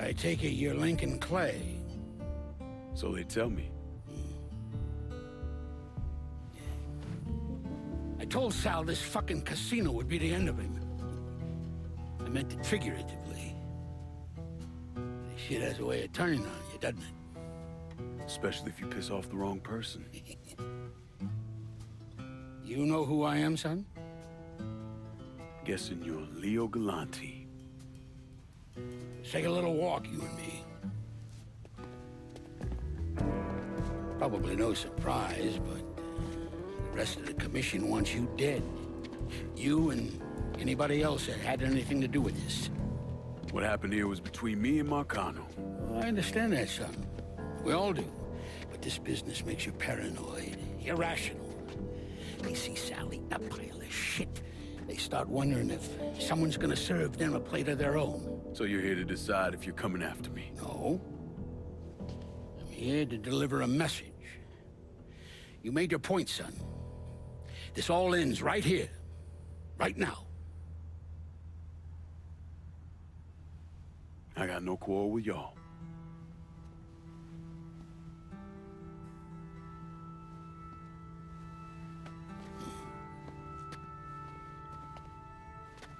I take it you're Lincoln Clay. So they tell me. I told Sal this fucking casino would be the end of him. I meant it figuratively. This shit has a way of turning on you, doesn't it? Especially if you piss off the wrong person. You know who I am, son? Guessing you're Leo Galante. Let's take a little walk, you and me. Probably no surprise, but the rest of the commission wants you dead. You and anybody else that had anything to do with this. What happened here was between me and Marcano. Well, I understand that, son. We all do. But this business makes you paranoid, irrational. They see Sally, a pile of shit. They start wondering if someone's gonna serve them a plate of their own. So you're here to decide if you're coming after me? No. I'm here to deliver a message. You made your point, son. This all ends right here. Right now. I got no quarrel with y'all.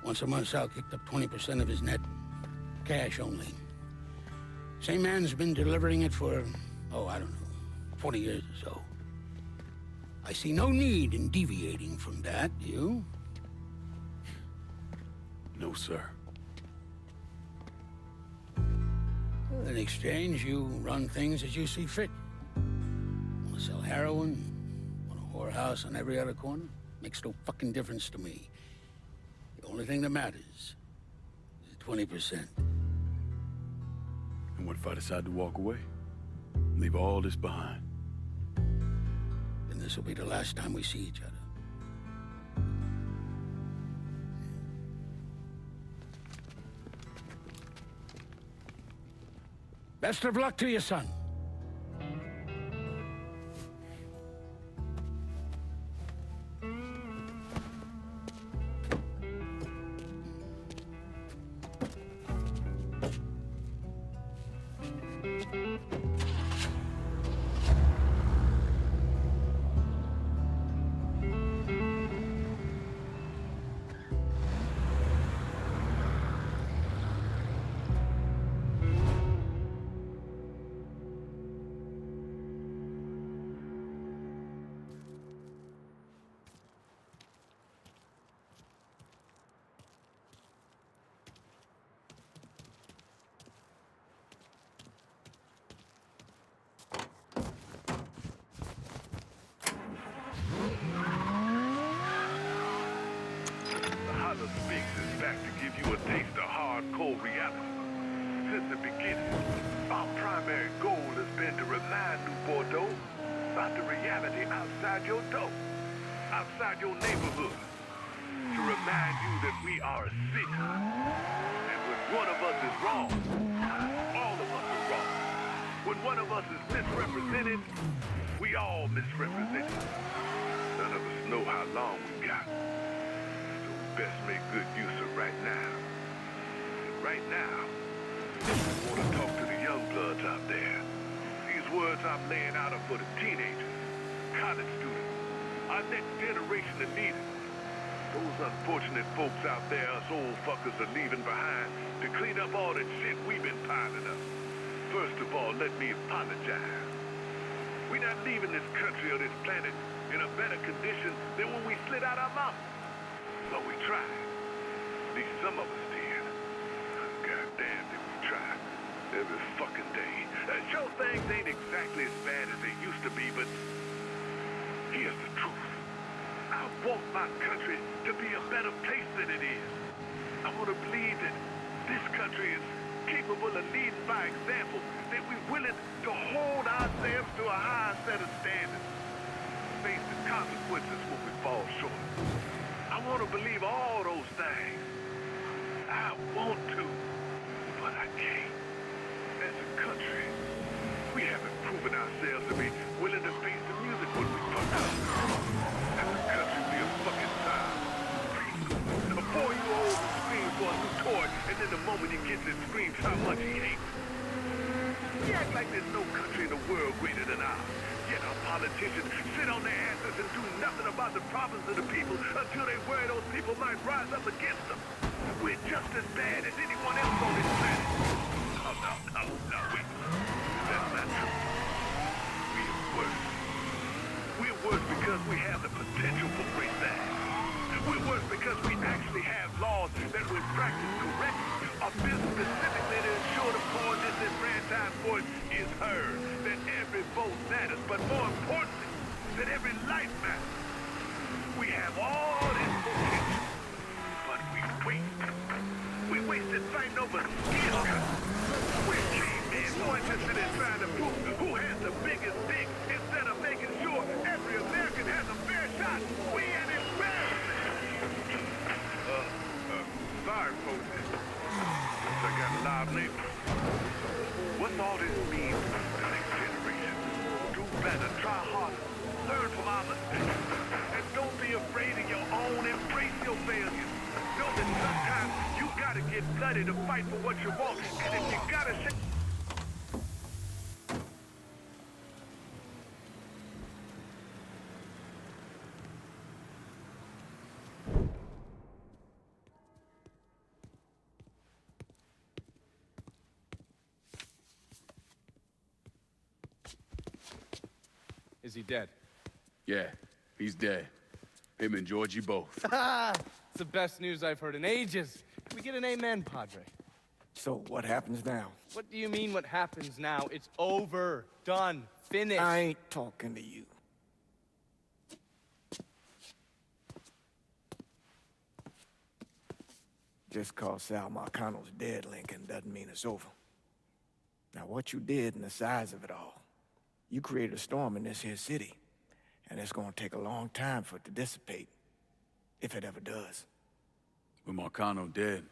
Once a month, Sal kicked up 20% of his net. Cash only. Same man's been delivering it for, I don't know, 40 years or so. I see no need in deviating from that, do you? No, sir. Well, in exchange, you run things as you see fit. Want to sell heroin? Want a whorehouse on every other corner? Makes no fucking difference to me. The only thing that matters is 20%. And what if I decide to walk away? Leave all this behind? Then this will be the last time we see each other. Best of luck to you, son. Hardcore reality. Since the beginning, our primary goal has been to remind New Bordeaux about the reality outside your door, outside your neighborhood. To remind you that we are a city. And when one of us is wrong, all of us are wrong. When one of us is misrepresented, we all misrepresented. None of us know how long we got. So we best make good use of right now. Right now, I want to talk to the young bloods out there. These words I'm laying out are for the teenagers, college students, our next generation of leaders. Those unfortunate folks out there us old fuckers are leaving behind to clean up all that shit we've been piling up. First of all, let me apologize. We're not leaving this country or this planet in a better condition than when we slid out our mountains. But we tried. At least some of us did. Goddamn, did we try. Every fucking day. Sure, things ain't exactly as bad as they used to be, but here's the truth. I want my country to be a better place than it is. I want to believe that this country is capable of leading by example, that we're willing to hold ourselves to a higher set of standards, face the consequences when we fall short. I want to believe all those things. I want to, but I can't. As a country, we haven't proven ourselves to be willing to face the music when we fuck up. As a country, we are fucking time. A 4-year-old screams for a new toy, and then the moment he gets it, screams how much he hates. no country in the world greater than ours. Yet our politicians sit on their asses and do nothing about the problems of the people until they worry those people might rise up against them. We're just as bad as anyone else on this planet. No, wait. That's not true. We're worse. We're worse because we have the potential for great bad. We're worse because we actually have laws that when practiced correctly are built specifically to ensure the poor disenfranchised voice is heard, that every vote matters, but more importantly, that every life matters. We have all this potential, but we waste it. We waste it fighting over skin cuts. We're cavemen more interested in trying to prove who has the biggest dick instead of making sure every American has a fair shot. We an embarrassment. Sorry, folks. Since I got a lot of neighbors. What's all this mean for the next generation? Do better, try harder, learn from our mistakes. And don't be afraid of your own, embrace your failures. Know that sometimes you gotta get bloody to fight for what you want. And if you gotta Is he dead? Yeah, he's dead. Him and Georgie both. It's the best news I've heard in ages. Can we get an amen, Padre? So what happens now? What do you mean what happens now? It's over. Done. Finished. I ain't talking to you. Just cause Sal Marcano's dead, Lincoln, doesn't mean it's over. Now, what you did and the size of it all, you created a storm in this here city, and it's gonna take a long time for it to dissipate, if it ever does. With Marcano dead,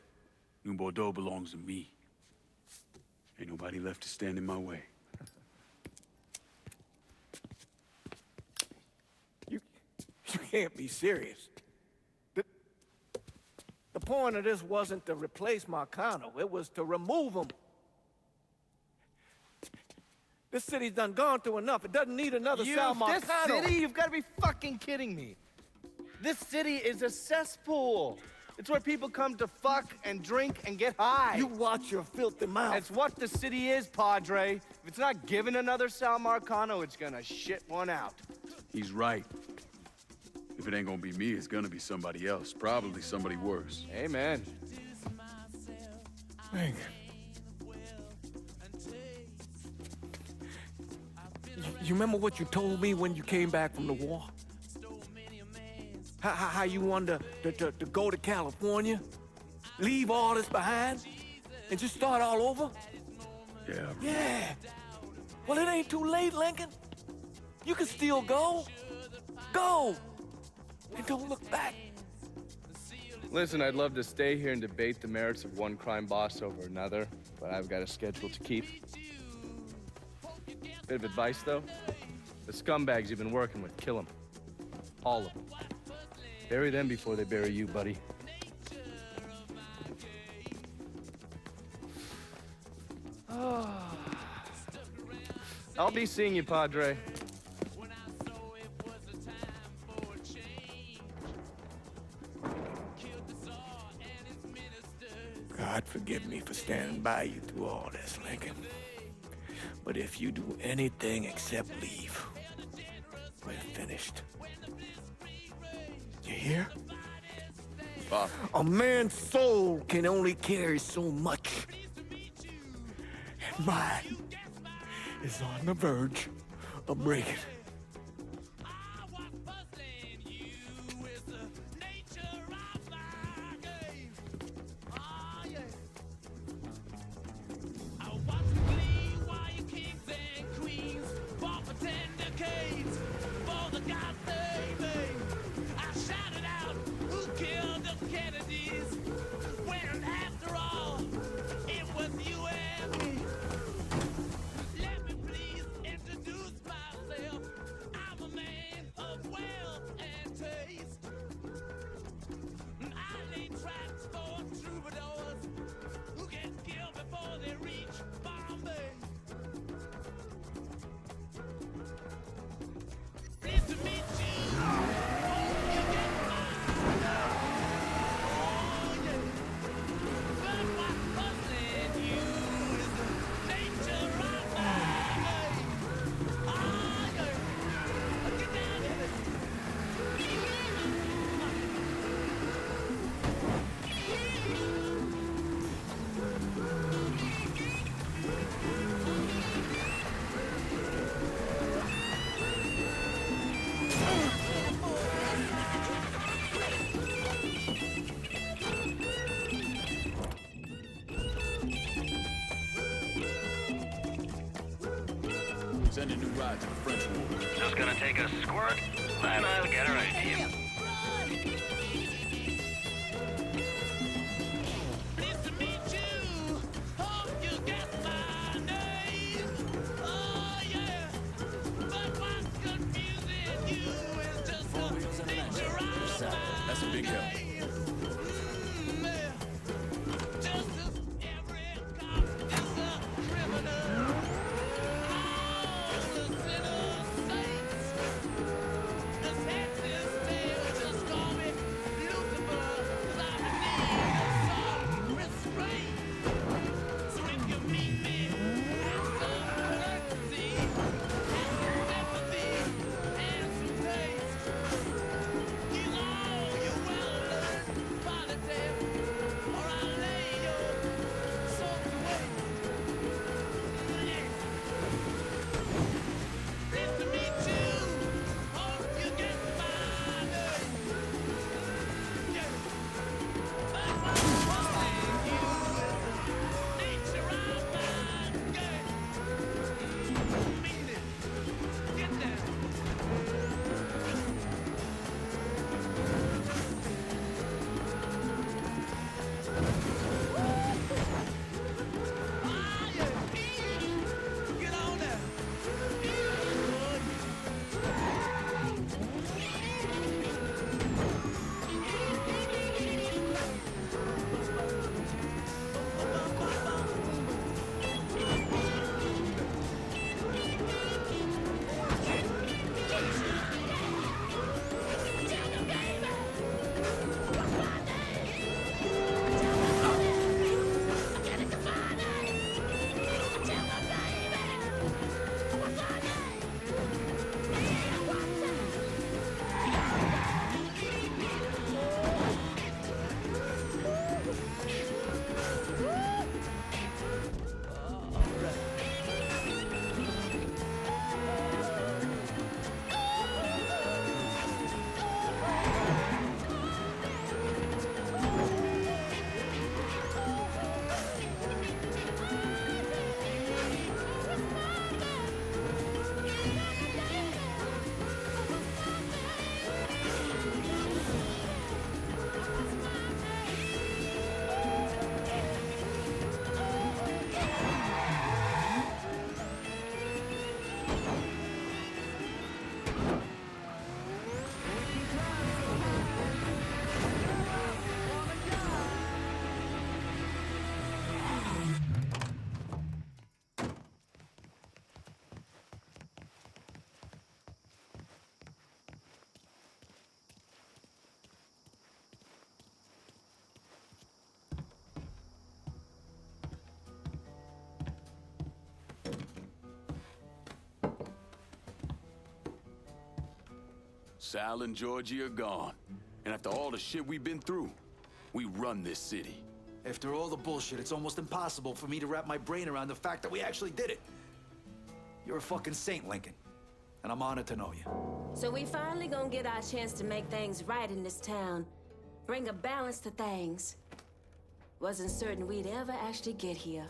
New Bordeaux belongs to me. Ain't nobody left to stand in my way. You can't be serious. The point of this wasn't to replace Marcano, it was to remove him. This city's done gone through enough. It doesn't need another Sal Marcano. This city? You've got to be fucking kidding me. This city is a cesspool. It's where people come to fuck and drink and get high. You watch your filthy mouth. That's what the city is, Padre. If it's not giving another Sal Marcano, it's gonna shit one out. He's right. If it ain't gonna be me, it's gonna be somebody else. Probably somebody worse. Amen. Lincoln. You remember what you told me when you came back from the war? How you wanted to go to California? Leave all this behind? And just start all over? Yeah. Yeah. Well, it ain't too late, Lincoln. You can still go. Go! And don't look back. Listen, I'd love to stay here and debate the merits of one crime boss over another, but I've got a schedule to keep. Bit of advice, though. The scumbags you've been working with, kill them. All of them. Bury them before they bury you, buddy. I'll be seeing you, Padre. God forgive me for standing by you through all this, Lincoln. But if you do anything except leave, we're finished. You hear? Bob. A man's soul can only carry so much. And mine is on the verge of breaking. Let me please introduce myself. Send a new ride to the French Ward. Just gonna take a squirt, then I'll get her into you. Pleased to meet you. Hope you get my name. Oh yeah. But what's confusing you is just the nature of my That's a big help. game. Yeah. Just as every cop is a criminal. All the sinners saints. This head is tail, just call me Lucifer. 'Cause I need some restraint. So if you meet me, have some courtesy, have some sympathy, and some taste. Use all your well-learned politics, or I'll lay your soul to waste. Yeah. Pleased to meet you. Hope you get my name. Yeah. But what's troubling you is the nature of my game. Mean it. Get down. Ah, yeah. Get on down. Sal and Georgie are gone. And after all the shit we've been through, we run this city. After all the bullshit, it's almost impossible for me to wrap my brain around the fact that we actually did it. You're a fucking saint, Lincoln. And I'm honored to know you. So we finally gonna get our chance to make things right in this town. Bring a balance to things. Wasn't certain we'd ever actually get here.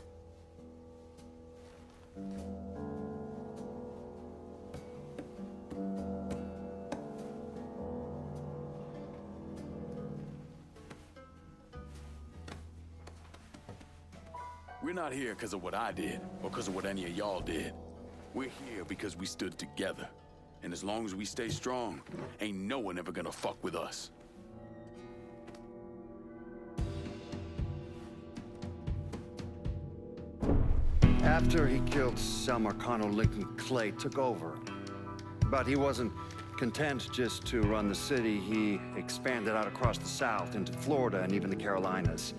We're not here because of what I did, or because of what any of y'all did. We're here because we stood together. And as long as we stay strong, ain't no one ever gonna fuck with us. After he killed Sal Marcano, Lincoln Clay took over. But he wasn't content just to run the city. He expanded out across the South into Florida and even the Carolinas.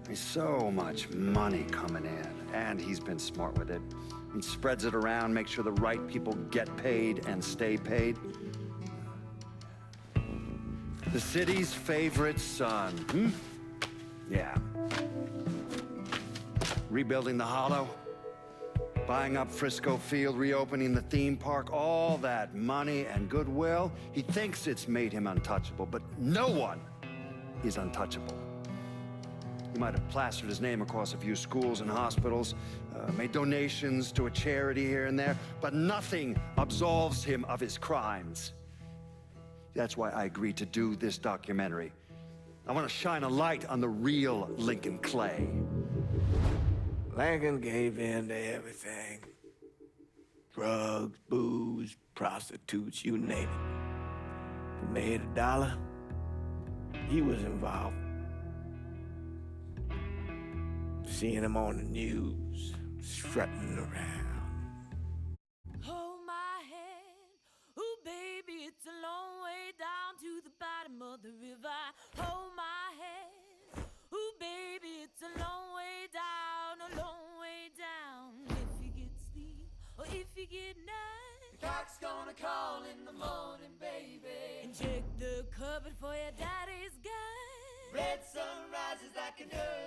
There's so much money coming in, and he's been smart with it. He spreads it around, makes sure the right people get paid and stay paid. The city's favorite son, Yeah. Rebuilding the Hollow, buying up Frisco Field, reopening the theme park, all that money and goodwill. He thinks it's made him untouchable, but no one is untouchable. He might have plastered his name across a few schools and hospitals, made donations to a charity here and there, but nothing absolves him of his crimes. That's why I agreed to do this documentary. I want to shine a light on the real Lincoln Clay. Lincoln gave in to everything. Drugs, booze, prostitutes, you name it. If he made $1, he was involved. Seeing him on the news, strutting around. Hold my hand, ooh baby, it's a long way down to the bottom of the river. Hold my hand, ooh baby, it's a long way down, a long way down. If you get sleep or if you get night, the cock's gonna call in the morning, baby. And check the cupboard for your daddy's gun. Red sun rises like an earth.